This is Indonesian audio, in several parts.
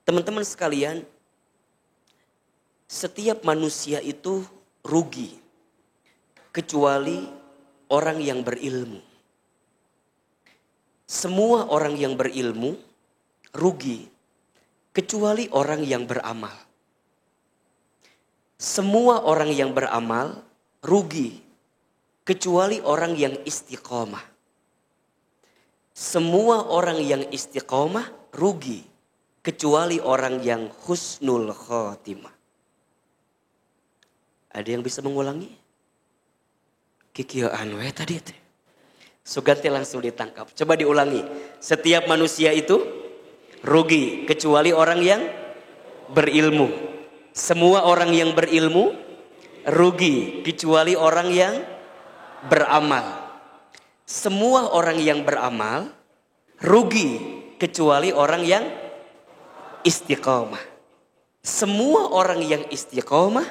Teman-teman sekalian, setiap manusia itu rugi kecuali orang yang berilmu. Semua orang yang berilmu rugi kecuali orang yang beramal. Semua orang yang beramal rugi kecuali orang yang istiqomah. Semua orang yang istiqomah rugi kecuali orang yang husnul khotimah. Ada yang bisa mengulangi? Kikio anwe tadi itu. Sugante langsung ditangkap. Coba diulangi. Setiap manusia itu rugi kecuali orang yang berilmu. Semua orang yang berilmu rugi kecuali orang yang beramal. Semua orang yang beramal rugi kecuali orang yang istiqomah. Semua orang yang istiqomah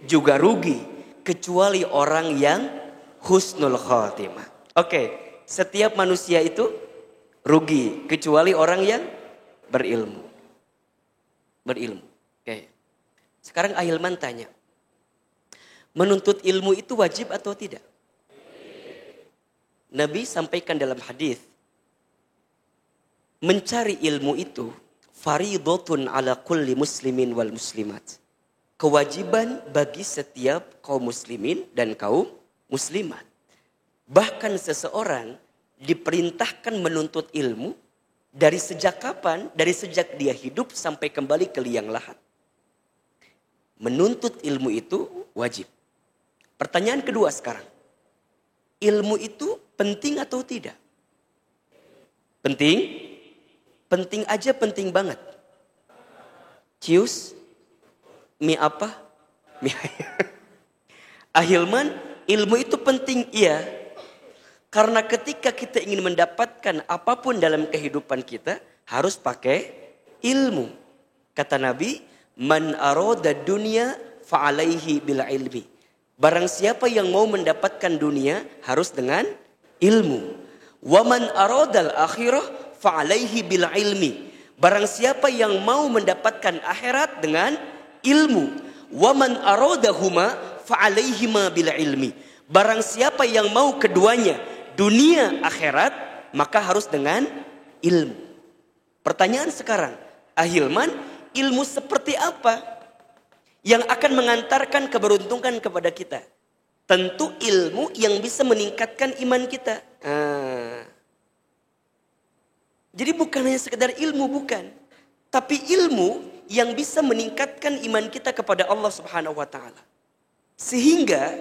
juga rugi kecuali orang yang husnul khotimah. Oke, setiap manusia itu rugi kecuali orang yang berilmu. Berilmu. Oke. Sekarang Ahilman tanya, menuntut ilmu itu wajib atau tidak? Nabi sampaikan dalam hadis, mencari ilmu itu faridotun ala kulli muslimin wal muslimat. Kewajiban bagi setiap kaum muslimin dan kaum muslimat. Bahkan seseorang diperintahkan menuntut ilmu dari sejak kapan? Dari sejak dia hidup sampai kembali ke liang lahat. Menuntut ilmu itu wajib. Pertanyaan kedua sekarang. Ilmu itu penting atau tidak? Penting? Penting aja, penting banget. Cius? Mie apa? Mie ayam. Ahilman, ilmu itu penting, iya. Karena ketika kita ingin mendapatkan apapun dalam kehidupan kita, harus pakai ilmu. Kata Nabi, man aroda dunya fa'alaihi bil ilmi. Barang siapa yang mau mendapatkan dunia, harus dengan ilmu. Wa man arodal akhirah fa'alaihi bil ilmi. Barang siapa yang mau mendapatkan akhirat dengan ilmu. Wa man arodahuma fa'alaihima bil ilmi. Barang siapa yang mau keduanya, dunia akhirat, maka harus dengan ilmu. Pertanyaan sekarang, Ahilman, ilmu seperti apa yang akan mengantarkan keberuntungan kepada kita? Tentu ilmu yang bisa meningkatkan iman kita. Jadi bukan hanya sekedar ilmu, bukan. Tapi ilmu yang bisa meningkatkan iman kita kepada Allah Subhanahu wa ta'ala. Sehingga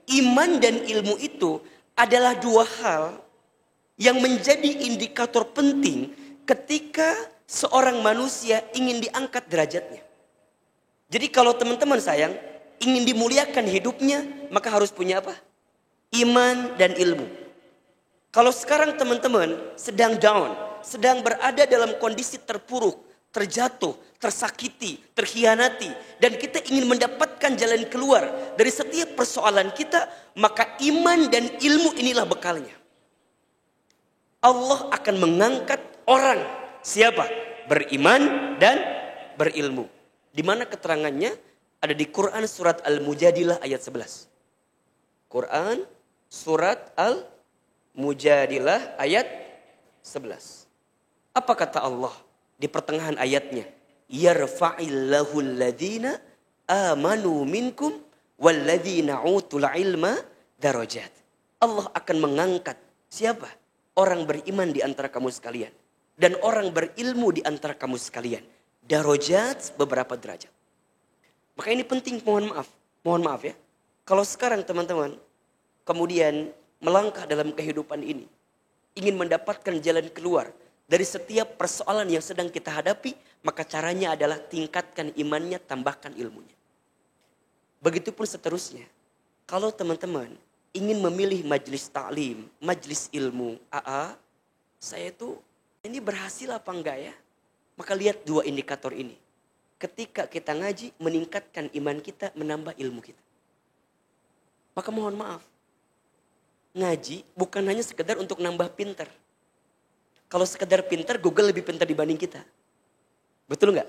iman dan ilmu itu adalah dua hal yang menjadi indikator penting ketika seorang manusia ingin diangkat derajatnya. Jadi kalau teman-teman sayang, ingin dimuliakan hidupnya, maka harus punya apa? Iman dan ilmu. Kalau sekarang teman-teman sedang down, sedang berada dalam kondisi terpuruk, terjatuh, tersakiti, terkhianati, dan kita ingin mendapatkan jalan keluar dari setiap persoalan kita, maka iman dan ilmu inilah bekalnya. Allah akan mengangkat orang. Siapa? Beriman dan berilmu. Di mana keterangannya? Ada di Quran surat Al-Mujadilah ayat 11. Quran surat Al-Mujadilah ayat 11. Apa kata Allah di pertengahan ayatnya? Yarfa'illahu alladhina amanu minkum walladhina utul ilma darajat. Allah akan mengangkat siapa? Orang beriman di antara kamu sekalian. Dan orang berilmu di antara kamu sekalian. Darajat, beberapa derajat. Maka ini penting, mohon maaf ya. Kalau sekarang teman-teman kemudian melangkah dalam kehidupan ini, ingin mendapatkan jalan keluar dari setiap persoalan yang sedang kita hadapi, maka caranya adalah tingkatkan imannya, tambahkan ilmunya. Begitupun seterusnya. Kalau teman-teman ingin memilih majelis ta'lim, majelis ilmu, saya tuh ini berhasil apa enggak ya? Maka lihat dua indikator ini. Ketika kita ngaji, meningkatkan iman kita, menambah ilmu kita. Maka mohon maaf, ngaji bukan hanya sekedar untuk nambah pinter. Kalau sekedar pinter, Google lebih pintar dibanding kita. Betul nggak?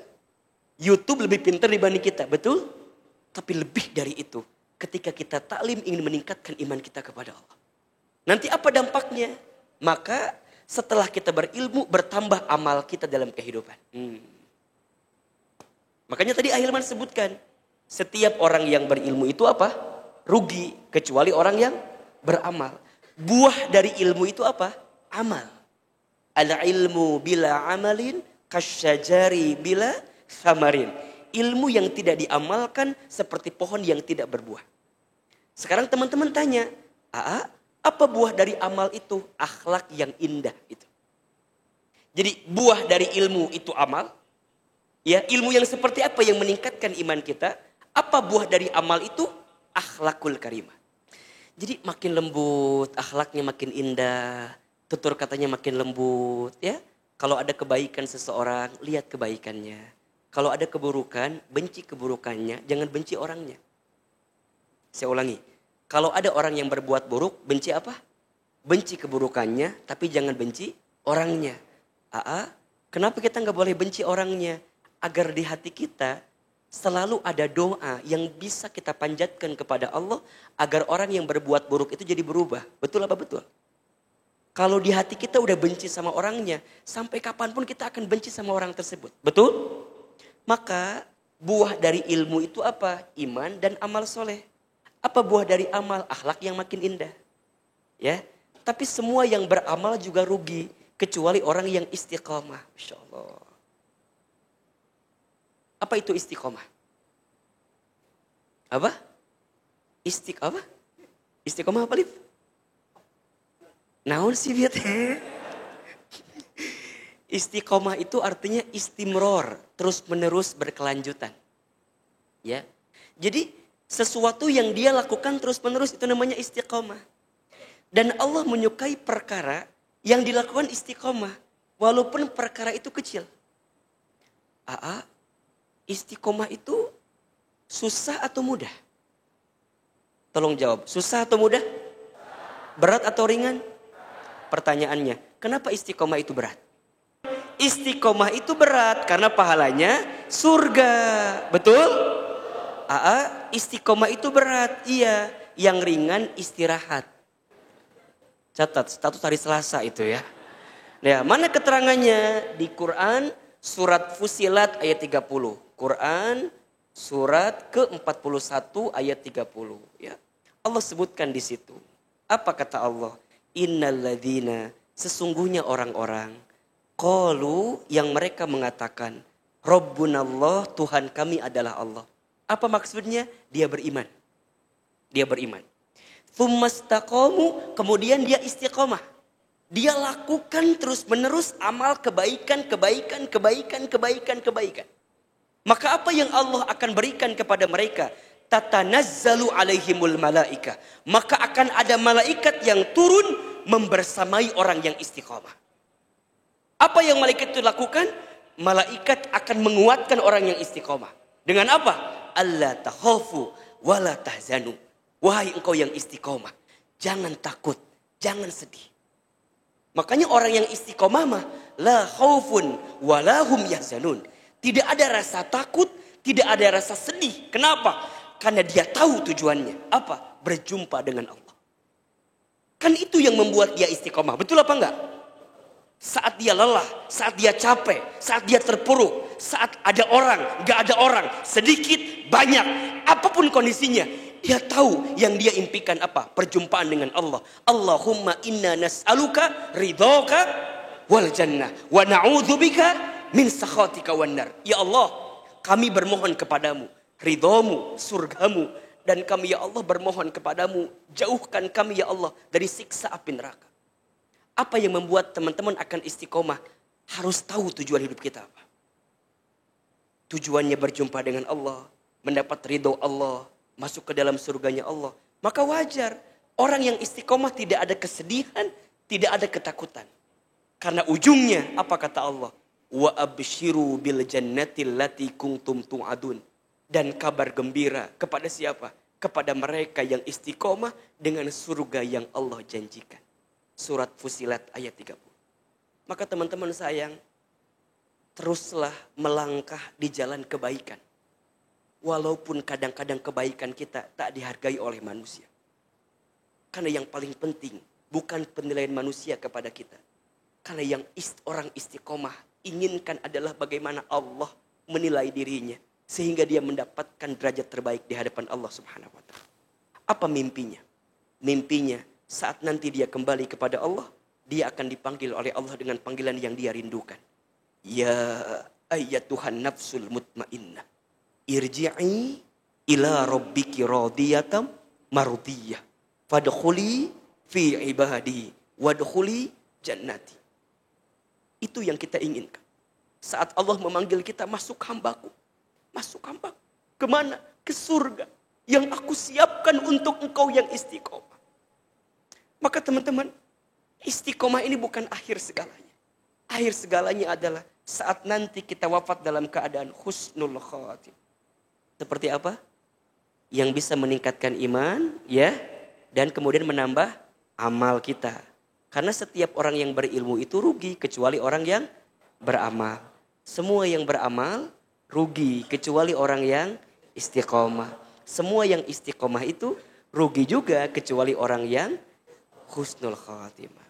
YouTube lebih pintar dibanding kita, betul? Tapi lebih dari itu, ketika kita taklim ingin meningkatkan iman kita kepada Allah. Nanti apa dampaknya? Maka setelah kita berilmu, bertambah amal kita dalam kehidupan. Makanya tadi Ahilman sebutkan, setiap orang yang berilmu itu apa? Rugi, kecuali orang yang beramal. Buah dari ilmu itu apa? Amal. Al-ilmu bila amalin kasyajari bila samarin. Ilmu yang tidak diamalkan seperti pohon yang tidak berbuah. Sekarang teman-teman tanya, apa buah dari amal itu? Akhlak yang indah itu. Jadi buah dari ilmu itu amal. Ya, ilmu yang seperti apa yang meningkatkan iman kita? Apa buah dari amal itu? Akhlakul karimah. Jadi makin lembut, akhlaknya makin indah, tutur katanya makin lembut, ya. Kalau ada kebaikan seseorang, lihat kebaikannya. Kalau ada keburukan, benci keburukannya, jangan benci orangnya. Saya ulangi. Kalau ada orang yang berbuat buruk, benci apa? Benci keburukannya, tapi jangan benci orangnya. Kenapa kita nggak boleh benci orangnya? Agar di hati kita selalu ada doa yang bisa kita panjatkan kepada Allah agar orang yang berbuat buruk itu jadi berubah. Betul apa betul? Kalau di hati kita udah benci sama orangnya, sampai kapanpun kita akan benci sama orang tersebut. Betul? Maka buah dari ilmu itu apa? Iman dan amal soleh. Apa buah dari amal? Akhlak yang makin indah. Ya, tapi semua yang beramal juga rugi, kecuali orang yang istiqamah. Masya Allah. Apa itu istiqomah? Apa? Apa? Istiqomah apa, Lip? Naon sih biat? Istiqomah itu artinya istimror, terus menerus berkelanjutan. Ya. Jadi sesuatu yang dia lakukan terus menerus itu namanya istiqomah. Dan Allah menyukai perkara yang dilakukan istiqomah, walaupun perkara itu kecil. Istiqomah itu susah atau mudah? Tolong jawab, susah atau mudah? Berat atau ringan? Pertanyaannya, kenapa istiqomah itu berat? Istiqomah itu berat karena pahalanya surga. Betul? Istiqomah itu berat. Iya, yang ringan istirahat. Catat, status hari Selasa itu ya. Nah, mana keterangannya? Di Quran surat Fusilat ayat 30. Quran surat ke-41 ayat 30 ya. Allah sebutkan di situ. Apa kata Allah? Innalladzina, sesungguhnya orang-orang qalu yang mereka mengatakan Rabbunallah, Tuhan kami adalah Allah. Apa maksudnya? Dia beriman. Dia beriman. Tsumastaqamu, kemudian dia istiqomah. Dia lakukan terus menerus amal kebaikan. Maka apa yang Allah akan berikan kepada mereka? Tatanazzalu alaihimul malaika. Maka akan ada malaikat yang turun membersamai orang yang istiqomah. Apa yang malaikat itu lakukan? Malaikat akan menguatkan orang yang istiqomah. Dengan apa? Allah takhafu wala tahzanu. Wahai engkau yang istiqomah, jangan takut, jangan sedih. Makanya orang yang istiqomah mah la khaufun wala hum yahzanun. Tidak ada rasa takut, tidak ada rasa sedih. Kenapa? Karena dia tahu tujuannya. Apa? Berjumpa dengan Allah. Kan itu yang membuat dia istiqomah. Betul apa enggak? Saat dia lelah, saat dia capek, saat dia terpuruk, saat ada orang, enggak ada orang, sedikit, banyak, apapun kondisinya, dia tahu yang dia impikan apa? Perjumpaan dengan Allah. Allahumma inna nas'aluka ridhoka wal jannah wa na'udzubika min sakhatika wan nar. Ya Allah, kami bermohon kepadamu ridhomu, surgamu, dan kami ya Allah bermohon kepadamu jauhkan kami ya Allah dari siksa api neraka. Apa yang membuat teman-teman akan istiqomah? Harus tahu tujuan hidup kita apa. Tujuannya berjumpa dengan Allah, mendapat ridho Allah, masuk ke dalam surganya Allah. Maka wajar orang yang istiqomah tidak ada kesedihan, tidak ada ketakutan. Karena ujungnya apa kata Allah? Wa abshiru bil jannatil lati kuntum tu'adun. Dan kabar gembira kepada siapa? Kepada mereka yang istiqomah dengan surga yang Allah janjikan. Surat Fusilat ayat 30. Maka teman-teman sayang, teruslah melangkah di jalan kebaikan. Walaupun kadang-kadang kebaikan kita tak dihargai oleh manusia. Karena yang paling penting bukan penilaian manusia kepada kita. Karena yang orang istiqomah inginkan adalah bagaimana Allah menilai dirinya. Sehingga dia mendapatkan derajat terbaik di hadapan Allah Subhanahu wa ta'ala. Apa mimpinya? Mimpinya saat nanti dia kembali kepada Allah, dia akan dipanggil oleh Allah dengan panggilan yang dia rindukan. Ya ayyatuhan nafsul mutmainnah, irji'i ila rabbiki radiyatan mardiyah, fadkhuli fi ibadi wadkhuli jannati. Itu yang kita inginkan. Saat Allah memanggil kita, masuk hambaku. Masuk hambaku. Kemana? Ke surga. Yang aku siapkan untuk engkau yang istiqomah. Maka teman-teman, istiqomah ini bukan akhir segalanya. Akhir segalanya adalah saat nanti kita wafat dalam keadaan husnul khatim. Seperti apa? Yang bisa meningkatkan iman, ya, dan kemudian menambah amal kita. Karena setiap orang yang berilmu itu rugi kecuali orang yang beramal. Semua yang beramal rugi kecuali orang yang istiqomah. Semua yang istiqomah itu rugi juga kecuali orang yang husnul khatimah.